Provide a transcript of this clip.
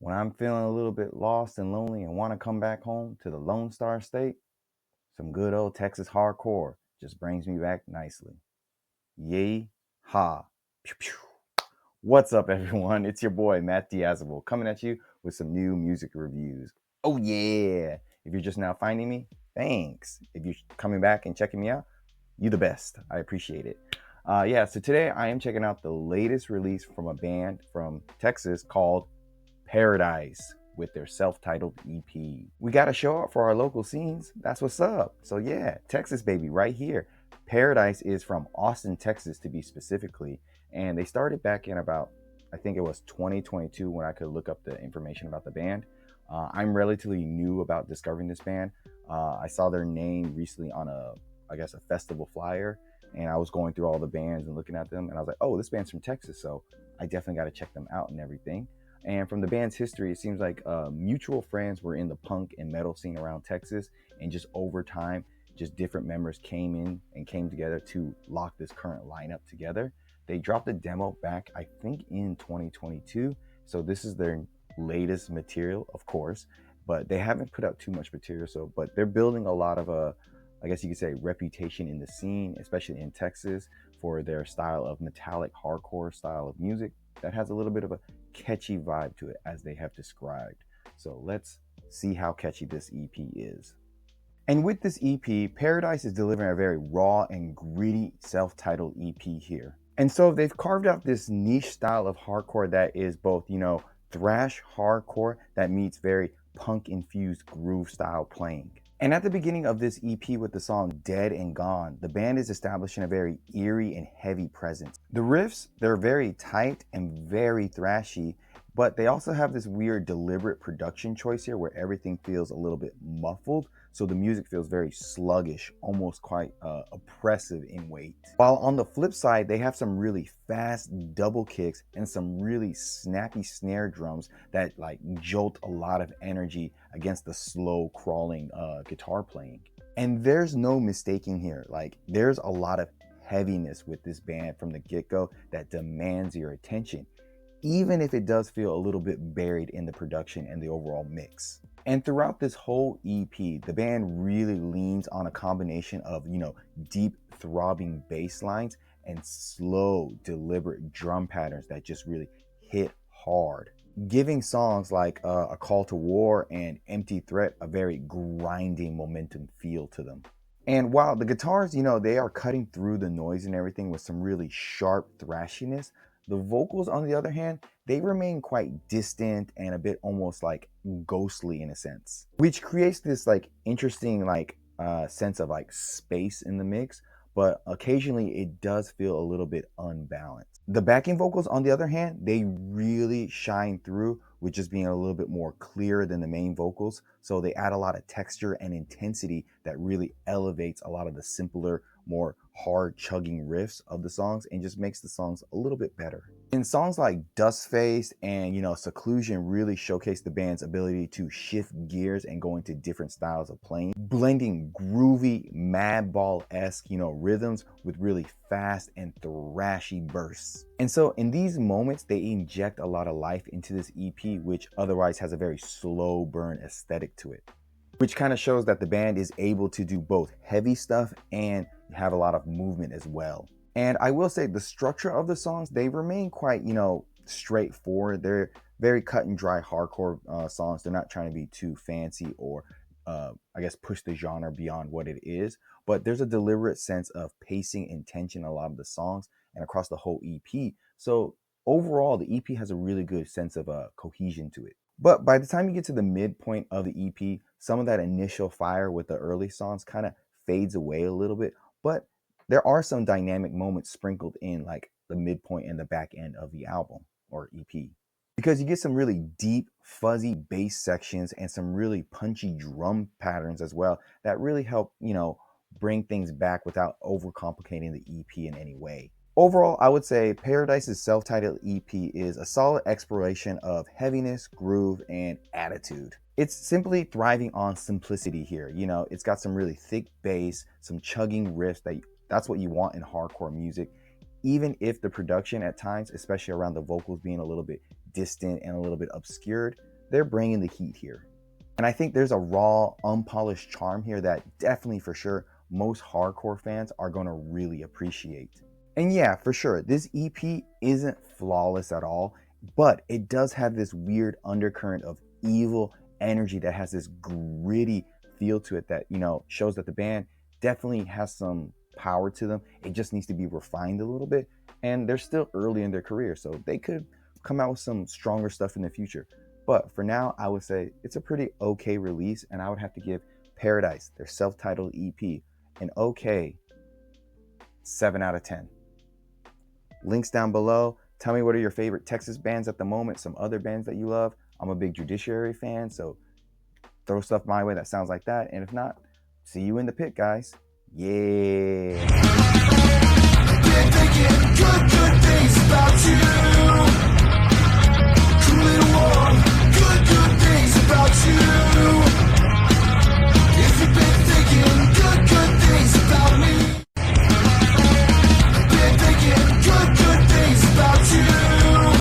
When I'm feeling a little bit lost and lonely and want to come back home to the Lone Star State, some good old Texas hardcore just brings me back nicely. Yay, ha, pew, pew. What's up, everyone? It's your boy, Matt Diazable, coming at you with some new music reviews. Oh, yeah. If you're just now finding me, thanks. If you're coming back and checking me out, you the best. I appreciate it. So today I am checking out the latest release from a band from Texas called Paradise with their self-titled EP. We got to show up for our local scenes. That's what's up. So yeah, Texas baby right here. Paradise is from Austin, Texas to be specifically, and they started back in about, I think it was 2022 when I could look up the information about the band. I'm relatively new about discovering this band. I saw their name recently on a festival flyer, and I was going through all the bands and looking at them, and I was like, oh, this band's from Texas, so I definitely got to check them out and everything. And from the band's history, it seems like mutual friends were in the punk and metal scene around Texas, and just over time, just different members came in and came together to lock this current lineup together. They dropped a demo back, I think, in 2022. So this is their latest material, of course, but they haven't put out too much material. But they're building a lot of I guess you could say, reputation in the scene, especially in Texas, for their style of metallic hardcore style of music that has a little bit of a catchy vibe to it, as they have described. So let's see how catchy this EP is. And with this EP, Paradise is delivering a very raw and gritty self-titled EP here. And so they've carved out this niche style of hardcore that is both, thrash hardcore that meets very punk infused groove style playing. And at the beginning of this EP with the song Dead and Gone, the band is establishing a very eerie and heavy presence. The riffs, they're very tight and very thrashy, but they also have this weird deliberate production choice here where everything feels a little bit muffled. So the music feels very sluggish, almost quite oppressive in weight. While on the flip side, they have some really fast double kicks and some really snappy snare drums that like jolt a lot of energy against the slow crawling guitar playing. And there's no mistaking here. Like there's a lot of heaviness with this band from the get-go that demands your attention, even if it does feel a little bit buried in the production and the overall mix. And throughout this whole EP, the band really leans on a combination of, deep throbbing bass lines and slow, deliberate drum patterns that just really hit hard, giving songs like A Call to War and Empty Threat a very grinding momentum feel to them. And while the guitars, they are cutting through the noise and everything with some really sharp thrashiness, the vocals, on the other hand, they remain quite distant and a bit almost like ghostly in a sense, which creates this like interesting sense of like space in the mix, but occasionally it does feel a little bit unbalanced. The backing vocals, on the other hand, they really shine through with just being a little bit more clear than the main vocals. So they add a lot of texture and intensity that really elevates a lot of the simpler, more hard chugging riffs of the songs and just makes the songs a little bit better. And songs like Dust Face and Seclusion really showcase the band's ability to shift gears and go into different styles of playing, blending groovy Madball-esque rhythms with really fast and thrashy bursts. And so in these moments, they inject a lot of life into this EP, which otherwise has a very slow burn aesthetic to it, which kind of shows that the band is able to do both heavy stuff and have a lot of movement as well. And I will say the structure of the songs, they remain quite, straightforward. They're very cut and dry hardcore songs. They're not trying to be too fancy or, push the genre beyond what it is. But there's a deliberate sense of pacing and tension in a lot of the songs and across the whole EP. So overall, the EP has a really good sense of cohesion to it. But by the time you get to the midpoint of the EP, some of that initial fire with the early songs kind of fades away a little bit. But there are some dynamic moments sprinkled in, like the midpoint and the back end of the album or EP, because you get some really deep, fuzzy bass sections and some really punchy drum patterns as well that really help, bring things back without overcomplicating the EP in any way. Overall, I would say Paradise's self-titled EP is a solid exploration of heaviness, groove, and attitude. It's simply thriving on simplicity here. It's got some really thick bass, some chugging riffs that's what you want in hardcore music, even if the production at times, especially around the vocals being a little bit distant and a little bit obscured, they're bringing the heat here. And I think there's a raw, unpolished charm here that definitely for sure most hardcore fans are going to really appreciate. And yeah, for sure, this EP isn't flawless at all, but it does have this weird undercurrent of evil energy that has this gritty feel to it that, you know, shows that the band definitely has some power to them. It just needs to be refined a little bit. And they're still early in their career, so they could come out with some stronger stuff in the future. But for now, I would say it's a pretty okay release, and I would have to give Paradise, their self-titled EP, an okay 7 out of 10. Links down below. Tell me what are your favorite Texas bands at the moment, some other bands that you love. I'm a big Judiciary fan, so throw stuff my way that sounds like that. And if not, see you in the pit, guys. Yeah. Been thinking good things about you. Cool little war.